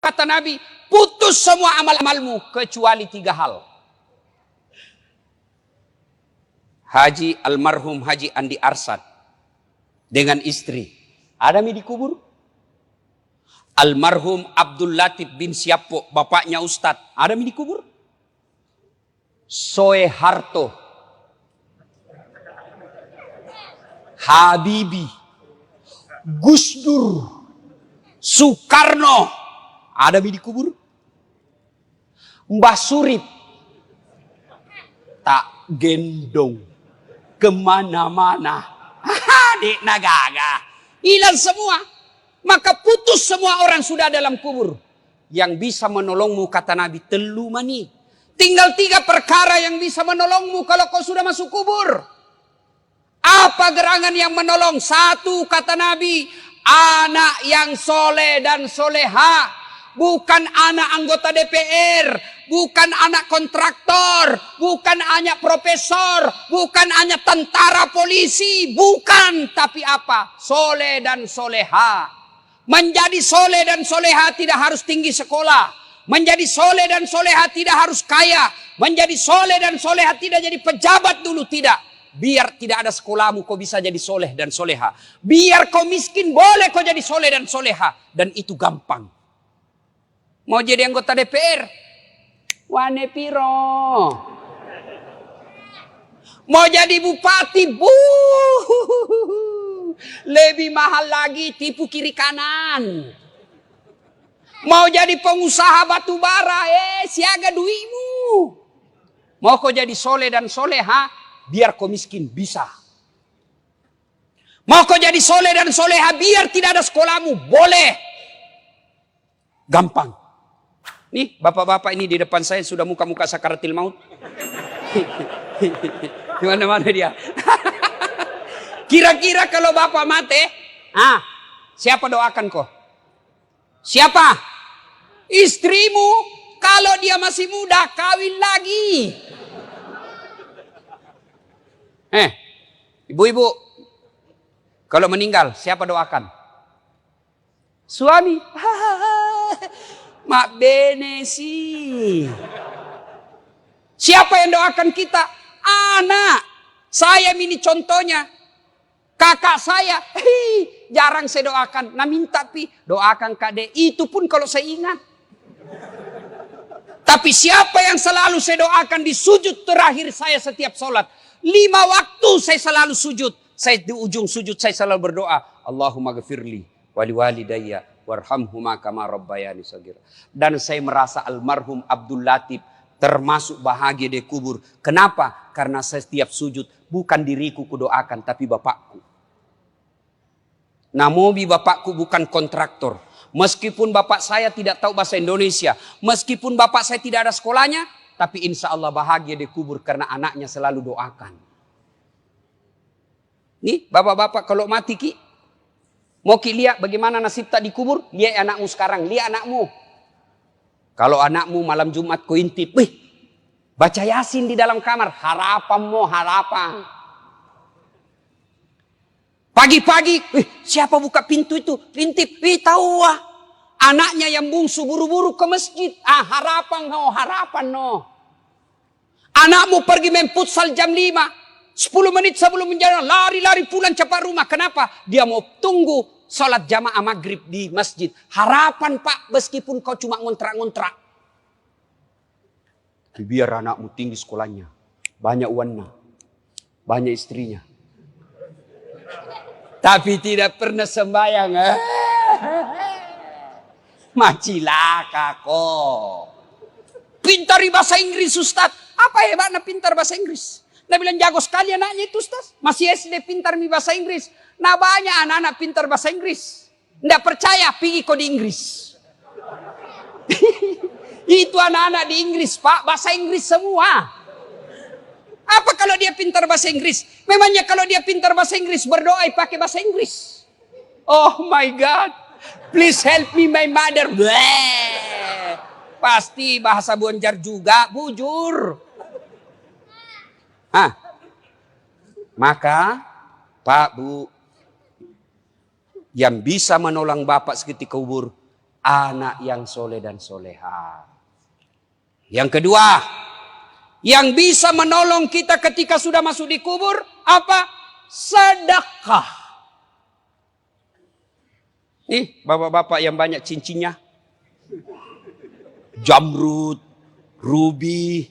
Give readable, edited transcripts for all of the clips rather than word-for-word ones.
Kata Nabi, putus semua amal-amalmu kecuali 3 hal. Haji almarhum Haji Andi Arsad dengan istri ada mi dikubur. Almarhum Abdul Latif bin Siapo, bapaknya Ustadz, ada mi dikubur. Soeharto, Habibie, Gus Dur, Soekarno, ada mi dikubur. Mbah Surip tak gendong kemana-mana. Adik nagaga, hilang semua. Maka putus semua orang sudah dalam kubur. Yang bisa menolongmu, kata Nabi, telu mani. Tinggal 3 perkara yang bisa menolongmu kalau kau sudah masuk kubur. Apa gerangan yang menolong? 1, kata Nabi, anak yang soleh dan soleha. Bukan anak anggota DPR, bukan anak kontraktor, bukan anak profesor, bukan anak tentara polisi, bukan. Tapi apa? Soleh dan soleha. Menjadi soleh dan soleha tidak harus tinggi sekolah. Menjadi soleh dan soleha tidak harus kaya. Menjadi soleh dan soleha tidak jadi pejabat dulu, tidak. Biar tidak ada sekolahmu kau bisa jadi soleh dan soleha. Biar kau miskin boleh kau jadi soleh dan soleha. Dan itu gampang. Mau jadi anggota DPR? Wane piro. Mau jadi bupati? Lebih mahal lagi, tipu kiri kanan. Mau jadi pengusaha batu bara? Siaga duitmu. Mau kau jadi soleh dan soleha? Biar kau miskin, bisa. Mau kau jadi soleh dan soleha? Biar tidak ada sekolahmu, boleh. Gampang. Nih, bapak-bapak ini di depan saya sudah muka-muka sakaratil maut. Di mana-mana dia. Kira-kira kalau bapak mati, siapa doakan kau? Siapa? Istrimu. Kalau dia masih muda, kawin lagi. Ibu-ibu, kalau meninggal, siapa doakan? Suami. Mak bene sih. Siapa yang doakan kita? Anak. Saya ini contohnya. Kakak saya. Jarang saya doakan. Nah minta doakan Kak. Itu pun kalau saya ingat. Tapi siapa yang selalu saya doakan di sujud terakhir saya setiap sholat. 5 waktu saya selalu sujud. Saya di ujung sujud saya selalu berdoa. Allahumma ghafirli wali walidayya warhamhuma kama rabbayani shaghira. Dan saya merasa almarhum Abdul Latif termasuk bahagia di kubur. Kenapa? Karena saya setiap sujud bukan diriku kudoakan tapi bapakku. Namobi bapakku bukan kontraktor. Meskipun bapak saya tidak tahu bahasa Indonesia, meskipun bapak saya tidak ada sekolahnya, tapi insya Allah bahagia di kubur karena anaknya selalu doakan. Nih bapak-bapak kalau mati ki, mau ki lihat bagaimana nasib tak dikubur? Lihat anakmu sekarang, lihat anakmu. Kalau anakmu malam Jumat kau intip, baca Yasin di dalam kamar, harapan. Pagi-pagi, siapa buka pintu itu? Intip, tahu wah. Anaknya yang bungsu buru-buru ke masjid. Harapan no. Anakmu pergi main futsal jam 5. 10 menit sebelum menjalan, lari-lari pulang cepat rumah. Kenapa? Dia mau tunggu sholat jamaah maghrib di masjid. Harapan Pak, meskipun kau cuma ngontrak-ngontrak. Biar anakmu tinggi sekolahnya. Banyak uangnya. Banyak istrinya. Tapi tidak pernah sembahyang. Macilaka kok. Pintar bahasa Inggris Ustaz. Apa hebatnya pintar bahasa Inggris? Nah bilang jago sekali anaknya itu Ustaz. Masih SD pintar bahasa Inggris. Nah banyak anak-anak pintar bahasa Inggris. Nggak percaya, pergi kok di Inggris. Itu anak-anak di Inggris Pak, bahasa Inggris semua. Apa kalau dia pintar bahasa Inggris? Memangnya kalau dia pintar bahasa Inggris berdoa pakai bahasa Inggris? Oh my God. Please help me my mother. Bleh. Pasti bahasa Bonjar juga, bujur. Maka Pak Bu, yang bisa menolong Bapak seketika kubur anak yang soleh dan soleha. Yang kedua, yang bisa menolong kita ketika sudah masuk di kubur, apa? Sedekah. Nih, bapak-bapak yang banyak cincinnya. Jamrud, ruby.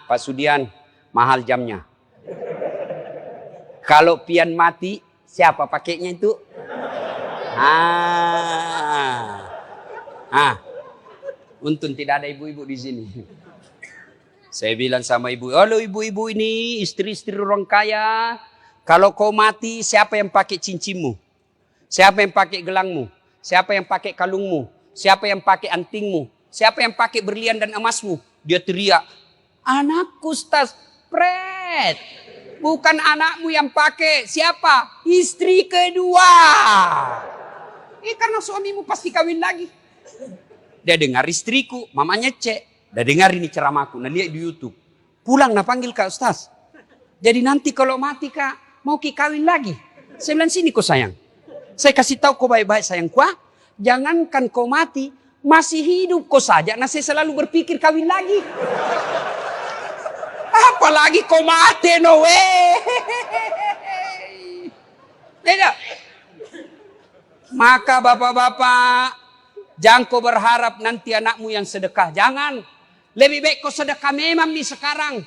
Pak Sudian, mahal jamnya. Kalau pian mati, siapa pakainya itu? Untung tidak ada ibu-ibu di sini. Saya bilang sama ibu, halo ibu-ibu ini, istri-istri orang kaya. Kalau kau mati, siapa yang pakai cincinmu? Siapa yang pakai gelangmu? Siapa yang pakai kalungmu? Siapa yang pakai antingmu? Siapa yang pakai berlian dan emasmu? Dia teriak, anakku Ustaz, pret. Bukan anakmu yang pakai, siapa? Istri kedua. Karena suamimu pasti kawin lagi. Dia dengar istriku, mamanya cek. Dia dengar ini ceramahku, nah lihat di YouTube. Pulang nah panggil Kak Ustaz. Jadi nanti kalau mati Kak, mau ki kawin lagi. Saya bilang sini kau sayang. Saya kasih tahu kau baik-baik sayangku. Jangankan kau mati, masih hidup kau saja. Nah saya selalu berpikir kawin lagi. Apalagi kau mati no way. Tidak. Maka bapak-bapak, jangan kau berharap nanti anakmu yang sedekah. Jangan. Lebih baik kau sedekah memang nih sekarang.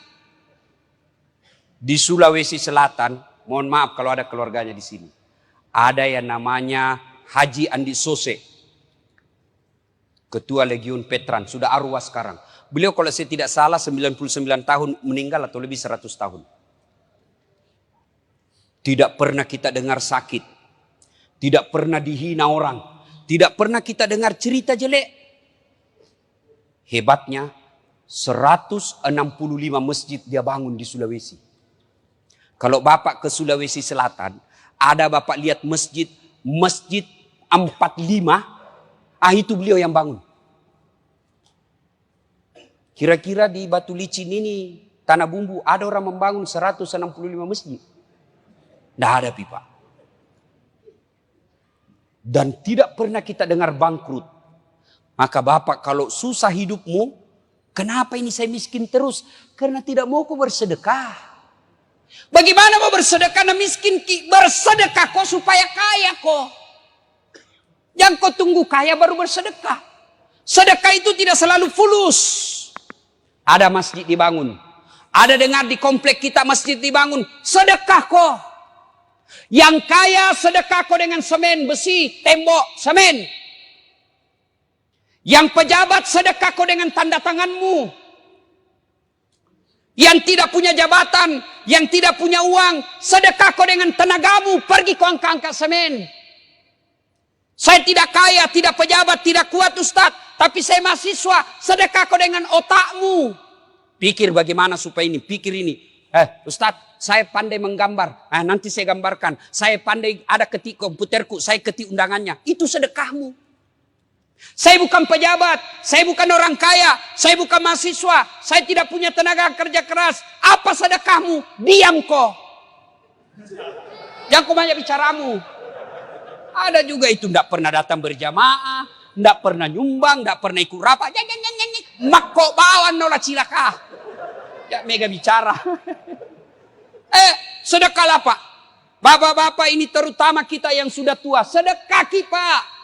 Di Sulawesi Selatan, mohon maaf kalau ada keluarganya di sini. Ada yang namanya Haji Andi Sose. Ketua Legiun Petran, sudah arwah sekarang. Beliau kalau saya tidak salah 99 tahun meninggal atau lebih 100 tahun. Tidak pernah kita dengar sakit. Tidak pernah dihina orang. Tidak pernah kita dengar cerita jelek. Hebatnya 165 masjid dia bangun di Sulawesi. Kalau Bapak ke Sulawesi Selatan, ada Bapak lihat masjid 45, itu beliau yang bangun. Kira-kira di Batu Licin ini, Tanah Bumbu, ada orang membangun 165 masjid. Tidak ada pipa. Dan tidak pernah kita dengar bangkrut. Maka Bapak kalau susah hidupmu, kenapa ini saya miskin terus? Karena tidak mau kau bersedekah. Bagaimana mau bersedekah dan miskin? Bersedekah kok supaya kaya kok. Jangan kau tunggu kaya baru bersedekah. Sedekah itu tidak selalu fulus. Ada masjid dibangun. Ada dengar di komplek kita masjid dibangun. Sedekah kok. Yang kaya sedekah kok dengan semen, besi, tembok, semen. Yang pejabat sedekah kok dengan tanda tanganmu. Yang tidak punya jabatan, yang tidak punya uang, sedekah kau dengan tenagamu, pergi kau angkat semen. Saya tidak kaya, tidak pejabat, tidak kuat Ustaz, tapi saya mahasiswa, sedekah kau dengan otakmu. Pikir bagaimana supaya ini, pikir ini. Ustaz, saya pandai menggambar, nanti saya gambarkan. Saya pandai ada ketik komputerku, saya ketik undangannya. Itu sedekahmu. Saya bukan pejabat, saya bukan orang kaya, saya bukan mahasiswa, saya tidak punya tenaga kerja keras. Apa sedekahmu? Diam kok. Jangan kau banyak bicaramu. Ada juga itu tidak pernah datang berjamaah, tidak pernah nyumbang, tidak pernah ikut rapat. Mak kok bawa nolah cilaka. Ya mega bicara. Sedekah Pak. Bapak-bapak ini terutama kita yang sudah tua, sedekah Pak.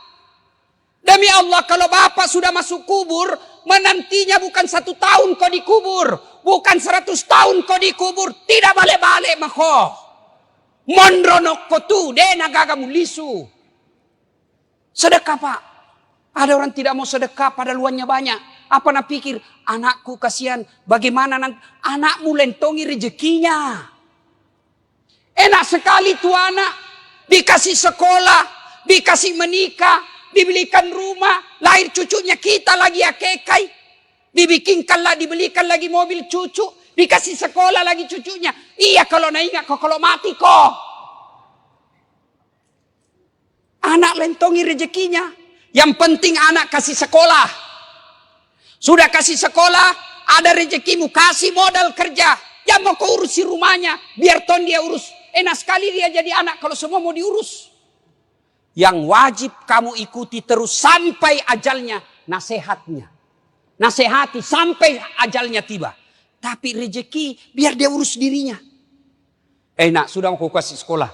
Demi Allah kalau Bapak sudah masuk kubur, menantinya bukan 1 tahun kau dikubur. Bukan 100 tahun kau dikubur. Tidak balik-balik mako. Mondronok kotu, dena gagamu lisu. Sedekah Pak. Ada orang tidak mau sedekah pada luannya banyak. Apa nak pikir, anakku kasihan. Bagaimana nanti anakmu lentongi rezekinya. Enak sekali tuh anak. Dikasih sekolah, dikasih menikah. Dibelikan rumah, lahir cucunya kita lagi akekai. Dibelikan lagi mobil cucu, dikasih sekolah lagi cucunya. Iya kalau naingat kok, kalau mati kok. Anak lentongi rezekinya. Yang penting anak kasih sekolah. Sudah kasih sekolah, ada rezekimu, kasih modal kerja. Jangan mau kau urusi rumahnya, biar ton dia urus. Enak sekali dia jadi anak kalau semua mau diurus. Yang wajib kamu ikuti terus sampai ajalnya, nasihatnya. Nasihati sampai ajalnya tiba. Tapi rezeki biar dia urus dirinya. Nak, sudah mau kasih sekolah.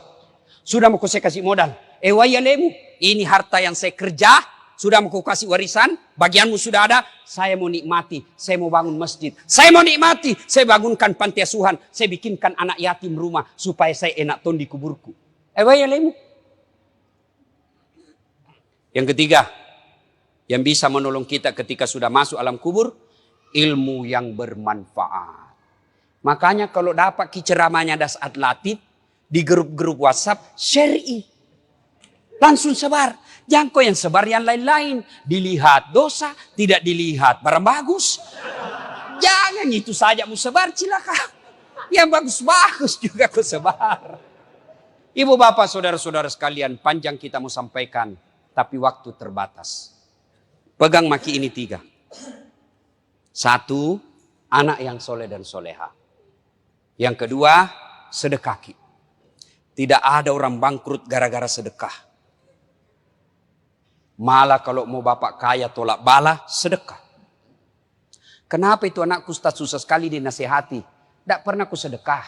Sudah mau saya kasih modal. Wayalemu, ini harta yang saya kerja. Sudah mau kasih warisan. Bagianmu sudah ada. Saya mau nikmati. Saya mau bangun masjid. Saya mau nikmati. Saya bangunkan panti asuhan. Saya bikinkan anak yatim rumah. Supaya saya enak ton di kuburku. Wayalemu. Yang ketiga. Yang bisa menolong kita ketika sudah masuk alam kubur. Ilmu yang bermanfaat. Makanya kalau dapat ceramahnya Dasat Latif di grup-grup WhatsApp, syar'i. Langsung sebar. Jangan kau yang sebar yang lain-lain. Dilihat dosa, tidak dilihat barang bagus. Jangan itu saja mau sebar, cilaka. Yang bagus-bagus juga kau sebar. Ibu bapak saudara-saudara sekalian, panjang kita mau sampaikan. Tapi waktu terbatas. Pegang maki ini 3. 1, anak yang soleh dan soleha. Yang kedua, sedekah. Tidak ada orang bangkrut gara-gara sedekah. Malah kalau mau bapak kaya tolak bala, sedekah. Kenapa itu anakku Ustaz susah sekali dinasihati? Tidak pernah ku sedekah.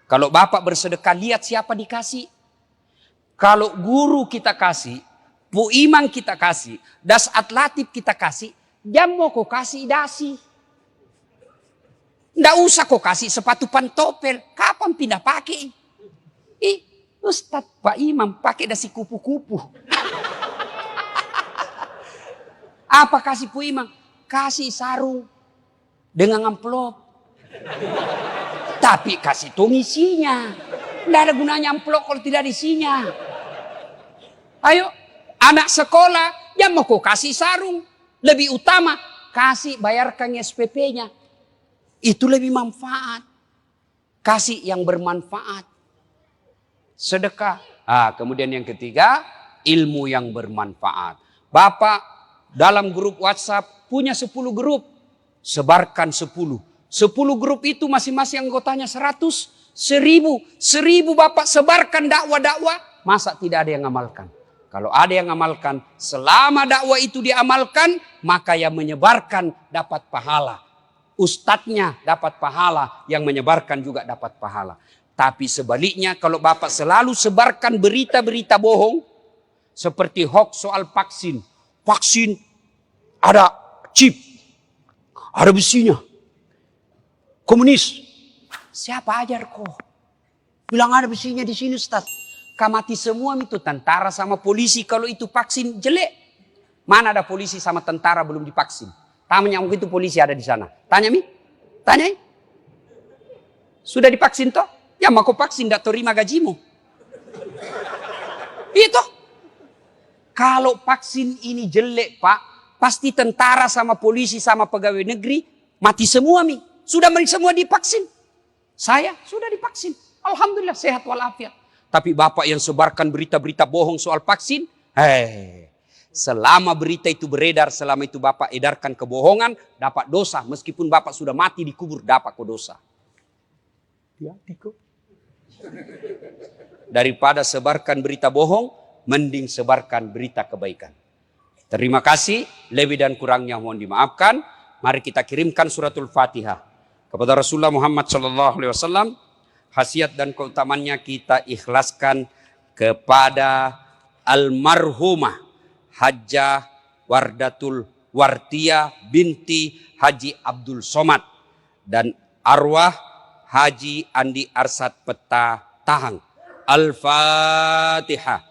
Kalau bapak bersedekah, lihat siapa dikasih. Kalau guru kita kasih, Bu Imam kita kasih, Dasat Latif kita kasih, jam mau kau kasih dasi. Nggak usah kau kasih sepatu pantopel. Kapan pindah pakai? Ustaz Pak Imam pakai dasi kupu-kupu. Apa kasih Bu Imam? Kasih sarung dengan amplop. Tapi kasih tong isinya. Nggak ada gunanya amplop kalau tidak isinya. Ayo, anak sekolah, jam mau kau kasih sarung. Lebih utama, kasih bayarkan SPP-nya. Itu lebih manfaat. Kasih yang bermanfaat. Sedekah. Kemudian yang ketiga, ilmu yang bermanfaat. Bapak dalam grup WhatsApp punya 10 grup. Sebarkan 10. 10 grup itu masing-masing anggotanya 100, 1000. 1000 Bapak sebarkan dakwah-dakwah. Masa tidak ada yang ngamalkan? Kalau ada yang ngamalkan, selama dakwah itu diamalkan, maka yang menyebarkan dapat pahala. Ustadznya dapat pahala, yang menyebarkan juga dapat pahala. Tapi sebaliknya kalau Bapak selalu sebarkan berita-berita bohong, seperti hoax soal vaksin. Vaksin ada chip, ada besinya. Komunis. Siapa ajar kok? Bilang ada besinya di sini Ustaz. Mati semua itu tentara sama polisi kalau itu vaksin jelek. Mana ada polisi sama tentara belum divaksin? Tanya mungkin itu polisi ada di sana. Tanya Mi. Tanya. Sudah divaksin toh? Ya mau kau vaksin tidak terima gajimu. Itu. Kalau vaksin ini jelek Pak, pasti tentara sama polisi sama pegawai negeri mati semua Mi. Sudah semua divaksin. Saya sudah divaksin. Alhamdulillah sehat walafiat. Tapi Bapak yang sebarkan berita-berita bohong soal vaksin, selama berita itu beredar, selama itu Bapak edarkan kebohongan, dapat dosa. Meskipun Bapak sudah mati dikubur, dapat kok dosa. Daripada sebarkan berita bohong, mending sebarkan berita kebaikan. Terima kasih, lebih dan kurangnya mohon dimaafkan. Mari kita kirimkan suratul Fatihah kepada Rasulullah Muhammad SAW. Khasiat dan keutamannya kita ikhlaskan kepada almarhumah Hajjah Wardatul Wartiyah binti Haji Abdul Somad dan arwah Haji Andi Arsad Peta Tahang. Al-Fatihah.